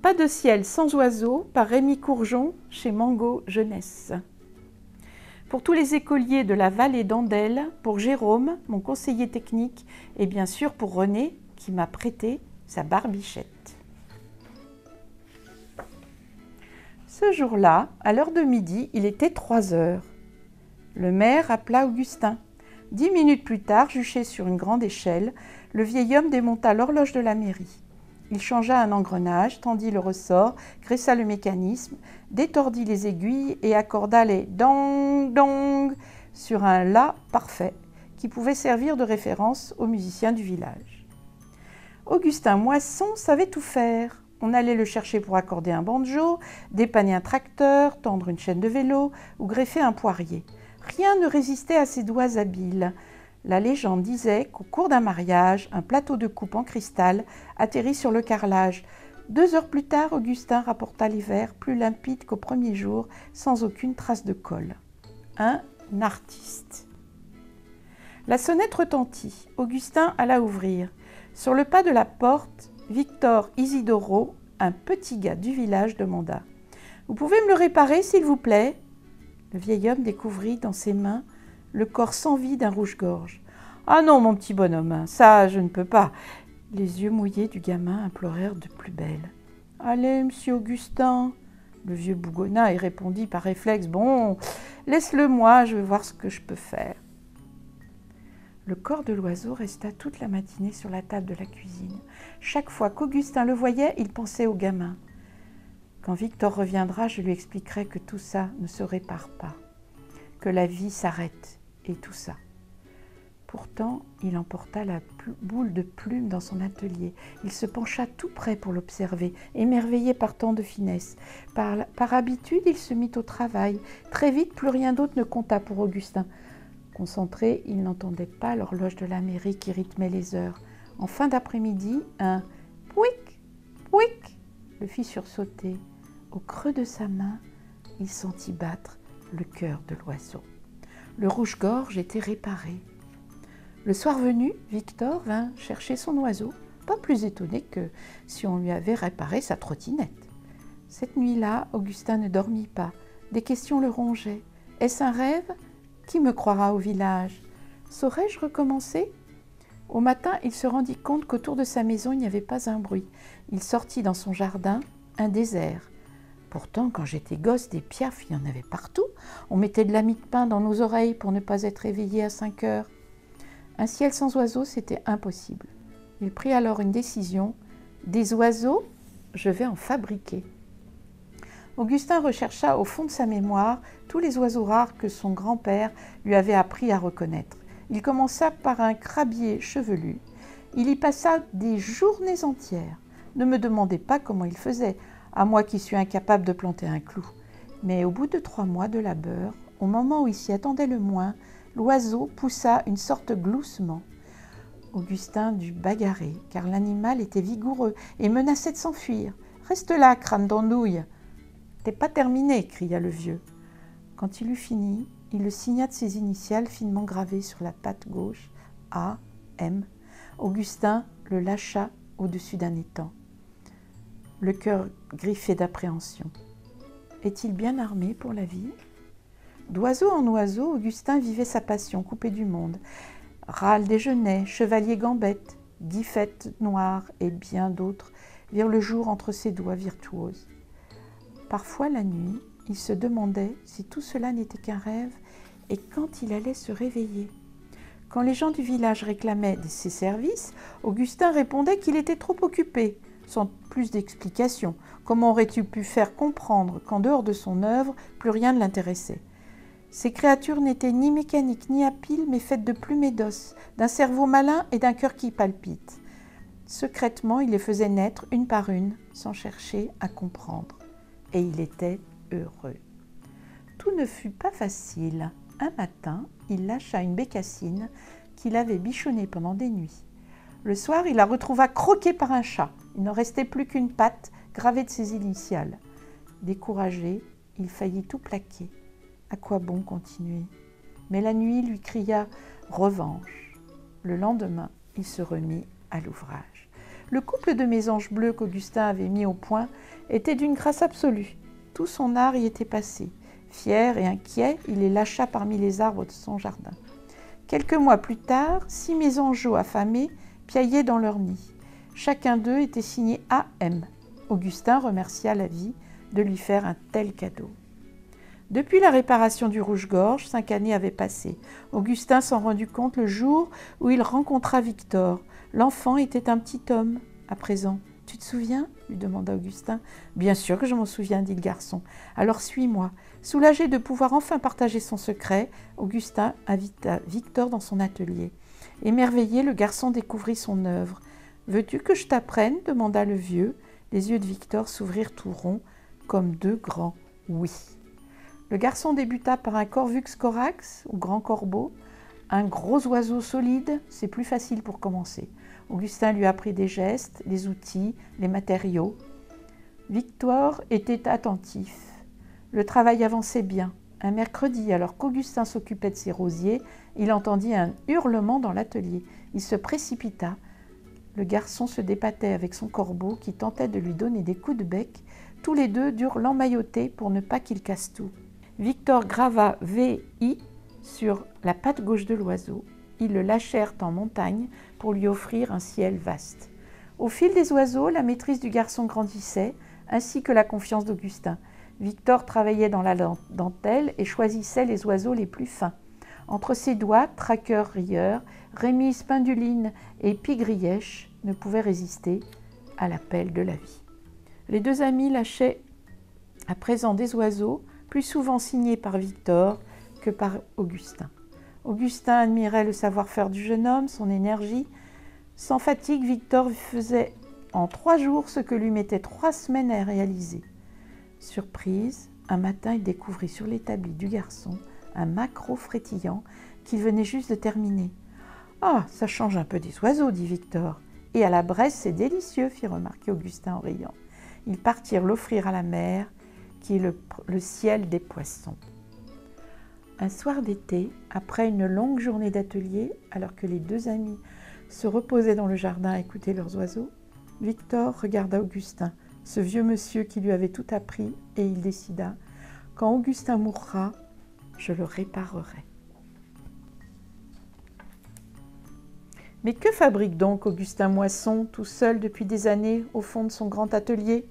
Pas de ciel sans oiseaux par Rémi Courgeon chez Mango Jeunesse. Pour tous les écoliers de la vallée d'Andelle, pour Jérôme, mon conseiller technique, et bien sûr pour René, qui m'a prêté sa barbichette. Ce jour-là, à l'heure de midi, il était 3 heures. Le maire appela Augustin. 10 minutes plus tard, juché sur une grande échelle, le vieil homme démonta l'horloge de la mairie. Il changea un engrenage, tendit le ressort, graissa le mécanisme, détordit les aiguilles et accorda les « dong dong » sur un « la » parfait qui pouvait servir de référence aux musiciens du village. Augustin Moisson savait tout faire. On allait le chercher pour accorder un banjo, dépanner un tracteur, tendre une chaîne de vélo ou greffer un poirier. Rien ne résistait à ses doigts habiles. La légende disait qu'au cours d'un mariage, un plateau de coupe en cristal atterrit sur le carrelage. 2 heures plus tard, Augustin rapporta les verres plus limpides qu'au premier jour, sans aucune trace de colle. Un artiste. La sonnette retentit. Augustin alla ouvrir. Sur le pas de la porte, Victor Isidoro, un petit gars du village, demanda « Vous pouvez me le réparer, s'il vous plaît ?» Le vieil homme découvrit dans ses mains le corps sans vie d'un rouge-gorge. « Ah non, mon petit bonhomme, ça, je ne peux pas. » Les yeux mouillés du gamin implorèrent de plus belle. « Allez, monsieur Augustin !» Le vieux bougonna et répondit par réflexe. « Bon, laisse-le moi, je vais voir ce que je peux faire. » Le corps de l'oiseau resta toute la matinée sur la table de la cuisine. Chaque fois qu'Augustin le voyait, il pensait au gamin. Quand Victor reviendra, je lui expliquerai que tout ça ne se répare pas, que la vie s'arrête et tout ça. Pourtant, il emporta la boule de plume dans son atelier. Il se pencha tout près pour l'observer, émerveillé par tant de finesse. Par habitude, il se mit au travail. Très vite, plus rien d'autre ne compta pour Augustin. Concentré, il n'entendait pas l'horloge de la mairie qui rythmait les heures. En fin d'après-midi, un « pouic, pouic » le fit sursauter. Au creux de sa main, il sentit battre le cœur de l'oiseau. Le rouge-gorge était réparé. Le soir venu, Victor vint chercher son oiseau, pas plus étonné que si on lui avait réparé sa trottinette. Cette nuit-là, Augustin ne dormit pas. Des questions le rongeaient. Est-ce un rêve ? Qui me croira au village ? Saurais-je recommencer ? Au matin, il se rendit compte qu'autour de sa maison, il n'y avait pas un bruit. Il sortit dans son jardin, un désert. Pourtant, quand j'étais gosse, des piafs, il y en avait partout. On mettait de la mie de pain dans nos oreilles pour ne pas être réveillé à 5 heures. Un ciel sans oiseaux, c'était impossible. Il prit alors une décision. Des oiseaux, je vais en fabriquer. Augustin rechercha au fond de sa mémoire tous les oiseaux rares que son grand-père lui avait appris à reconnaître. Il commença par un crabier chevelu. Il y passa des journées entières. Ne me demandez pas comment il faisait, à moi qui suis incapable de planter un clou. Mais au bout de 3 mois de labeur, au moment où il s'y attendait le moins, l'oiseau poussa une sorte de gloussement. Augustin dut bagarrer, car l'animal était vigoureux et menaçait de s'enfuir. « Reste là, crâne d'andouille !»« T'es pas terminé !» cria le vieux. Quand il eut fini, il le signa de ses initiales finement gravées sur la patte gauche, A, M. Augustin le lâcha au-dessus d'un étang. Le cœur griffé d'appréhension. Est-il bien armé pour la vie ? D'oiseau en oiseau, Augustin vivait sa passion, coupé du monde. Râle déjeunait, chevalier gambette, guifette noire et bien d'autres virent le jour entre ses doigts virtuoses. Parfois la nuit, il se demandait si tout cela n'était qu'un rêve et quand il allait se réveiller. Quand les gens du village réclamaient ses services, Augustin répondait qu'il était trop occupé, sans plus d'explications. Comment aurait-il pu faire comprendre qu'en dehors de son œuvre, plus rien ne l'intéressait ? Ces créatures n'étaient ni mécaniques ni à piles, mais faites de plumes et d'os, d'un cerveau malin et d'un cœur qui palpite. Secrètement, il les faisait naître une par une, sans chercher à comprendre. Et il était heureux. Tout ne fut pas facile. Un matin, il lâcha une bécassine qu'il avait bichonnée pendant des nuits. Le soir, il la retrouva croquée par un chat. Il ne restait plus qu'une patte gravée de ses initiales. Découragé, il faillit tout plaquer. À quoi bon continuer ? Mais la nuit lui cria « Revanche !» Le lendemain, il se remit à l'ouvrage. Le couple de mésanges bleus qu'Augustin avait mis au point était d'une grâce absolue. Tout son art y était passé. Fier et inquiet, il les lâcha parmi les arbres de son jardin. Quelques mois plus tard, 6 mésangeaux affamés piaillaient dans leur nid. Chacun d'eux était signé A.M. Augustin remercia la vie de lui faire un tel cadeau. Depuis la réparation du rouge-gorge, 5 années avaient passé. Augustin s'en rendit compte le jour où il rencontra Victor. L'enfant était un petit homme à présent. « Tu te souviens ?» lui demanda Augustin. « Bien sûr que je m'en souviens, dit le garçon. Alors suis-moi. » Soulagé de pouvoir enfin partager son secret, Augustin invita Victor dans son atelier. Émerveillé, le garçon découvrit son œuvre. « Veux-tu que je t'apprenne ?» demanda le vieux. Les yeux de Victor s'ouvrirent tout ronds, comme 2 grands « oui ». Le garçon débuta par un Corvux corax, ou grand corbeau, un gros oiseau solide, c'est plus facile pour commencer. Augustin lui apprit des gestes, les outils, les matériaux. Victor était attentif. Le travail avançait bien. Un mercredi, alors qu'Augustin s'occupait de ses rosiers, il entendit un hurlement dans l'atelier. Il se précipita. Le garçon se débattait avec son corbeau qui tentait de lui donner des coups de bec. Tous les deux durent l'emmailloter pour ne pas qu'il casse tout. Victor grava VI sur la patte gauche de l'oiseau. Ils le lâchèrent en montagne pour lui offrir un ciel vaste. Au fil des oiseaux, la maîtrise du garçon grandissait, ainsi que la confiance d'Augustin. Victor travaillait dans la dentelle et choisissait les oiseaux les plus fins. Entre ses doigts, Traqueur rieur, Rémis Pinduline et Pigrièche ne pouvaient résister à l'appel de la vie. Les 2 amis lâchaient à présent des oiseaux, plus souvent signés par Victor que par Augustin. Augustin admirait le savoir-faire du jeune homme, son énergie. Sans fatigue, Victor faisait en 3 jours ce que lui mettait 3 semaines à réaliser. Surprise, un matin, il découvrit sur l'établi du garçon un maquereau frétillant qu'il venait juste de terminer. « Ah, ça change un peu des oiseaux, dit Victor. Et à la Bresse, c'est délicieux, fit remarquer Augustin en riant. Ils partirent l'offrir à la mer, qui est le ciel des poissons. Un soir d'été, après une longue journée d'atelier, alors que les 2 amis se reposaient dans le jardin à écouter leurs oiseaux, Victor regarda Augustin, ce vieux monsieur qui lui avait tout appris, et il décida « Quand Augustin mourra, je le réparerai. » Mais que fabrique donc Augustin Moisson, tout seul depuis des années, au fond de son grand atelier ?